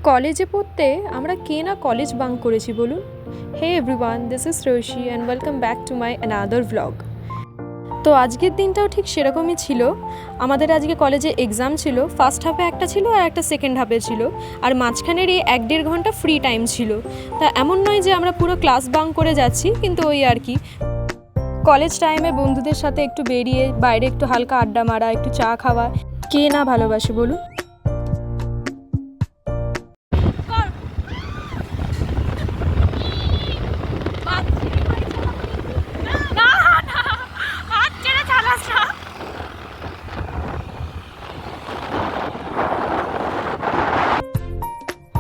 কলেজে পড়তে আমরা কে না কলেজ বাঙ্ক করেছি বলুন। Hey everyone, this is Roshi and welcome back to my another vlog. তো আজকের দিনটাও ঠিক সেরকমই ছিল। আমাদের আজকে কলেজে এক্সাম ছিল, ফার্স্ট হাফে একটা ছিল আর একটা সেকেন্ড হাফে ছিল, আর মাঝখানের এই 1-1.5 ঘন্টা ফ্রি টাইম ছিল। তা এমন নয় যে আমরা পুরো ক্লাস বাঙ্ক করে যাচ্ছি, কিন্তু ওই আর কি কলেজ টাইমে বন্ধুদের সাথে একটু বেরিয়ে বাইরে একটু হালকা আড্ডা মারা, একটু চা খাওয়া, কে না ভালোবাসে বলুন।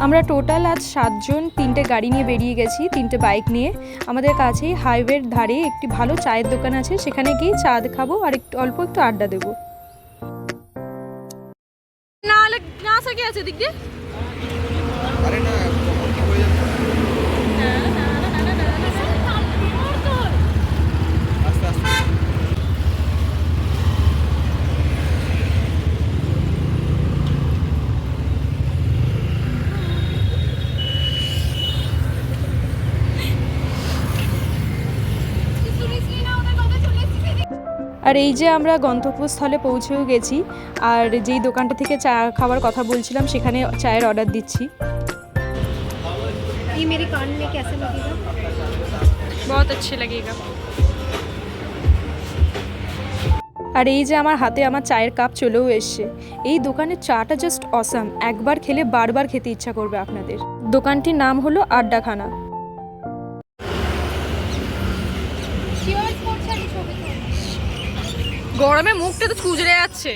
আমরা টোটাল আজ 7 জন 3টে গাড়ি নিয়ে বেরিয়ে গেছি, 3টে বাইক নিয়ে। আমাদের কাছেই হাইওয়ের ধারে একটি ভালো চায়ের দোকান আছে, সেখানে গিয়ে চা খাবো আর একটু অল্প একটু আড্ডা দেবো। না হলে না সকে আছে দিক দিয়ে। আরে না কি হয়ে যাচ্ছে। আস্তে আস্তে। আর এই যে আমরা গন্তব্যস্থলে পৌঁছেও গেছি, আর যেই দোকানটা থেকে চা খাওয়ার কথা বলছিলাম সেখানে চায়ের অর্ডার দিচ্ছি। ये मेरे कान में कैसे लगेगा? बहुत अच्छे लगेगा। আর এই যে আমার হাতে আমার চায়ের কাপ চলেও এসছে। এই দোকানের চাটা জাস্ট অসাম, একবার খেলে বারবার খেতে ইচ্ছা করবে আপনাদের। দোকানটির নাম হলো আড্ডাখানা। গরমে মুখটা তো খুজরে যাচ্ছে।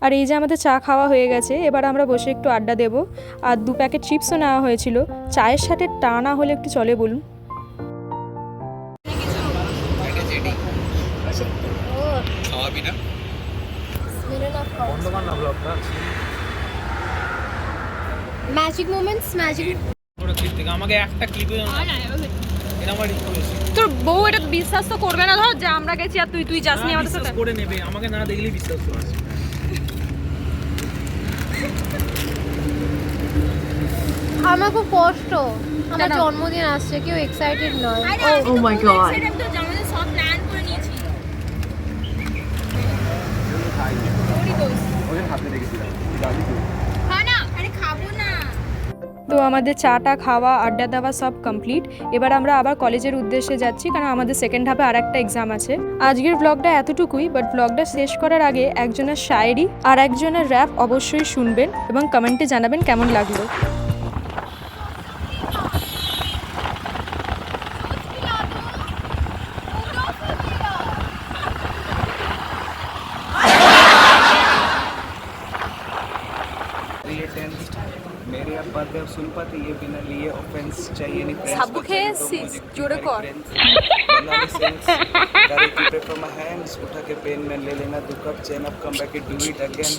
আর এই যে আমাদের চা খাওয়া হয়ে গেছে, এবার আমরা বসে একটু আড্ডা দেব। আর 2 প্যাকেট চিপসও নেওয়া হয়েছিল। চায়ের সাথে টা না হলে একটু চলে বলুন। ম্যাজিক মোমেন্টস, ম্যাজিক আমাকে একটা ক্লিপ তোর বউ এটা বিশ্বাস তো করবে না, ধর যে আমরা গেছি আর তুই যাসনি আমাদের সাথে। করে নেবে, আমাকে না দেখলেই বিশ্বাস করবে। আমার খুব কষ্ট, আমার জন্মদিন আসছে, কেউ এক্সাইটেড নয়। ও মাই গড, জন্মদিন সব প্ল্যান করে নিয়েছি। তো আমাদের চাটা খাওয়া আড্ডা দেওয়া সব কমপ্লিট। এবার আমরা আবার কলেজের উদ্দেশ্যে যাচ্ছি, কারণ আমাদের সেকেন্ড হাফে আর একটা এক্সাম আছে। আজকের ব্লগটা এতটুকুই, বাট ব্লগটা শেষ করার আগে একজনের শায়েরি আর একজনের র্যাপ অবশ্যই শুনবেন এবং কমেন্টে জানাবেন কেমন লাগলো। मेरे अब बात है सुन पाते ये बिना लिए ऑफेंस चाहिए नहीं फ्रेंड्स সাবু খেয়েছিস জোরে কর। गाड़ी की प्रेफर माय हैंड्स उठा के पेन में ले लेना 2 cup chain up come back do it again.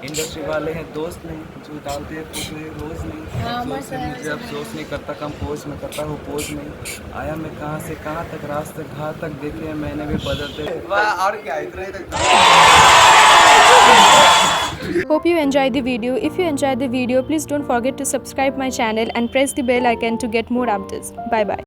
Industry वाले हैं दोस्त नहीं जो डालते हैं फोटो ये रोज नहीं मुझे अफसोस नहीं करता कंपोज में करता हूँ पोज नहीं आया मैं कहाँ से कहाँ तक रास्ते घाट तक देखे मैंने भी बदलते और क्या इतना ही तक। Hope you enjoyed the video. If you enjoyed the video, please don't forget to subscribe my channel and press the bell icon to get more updates. Bye bye.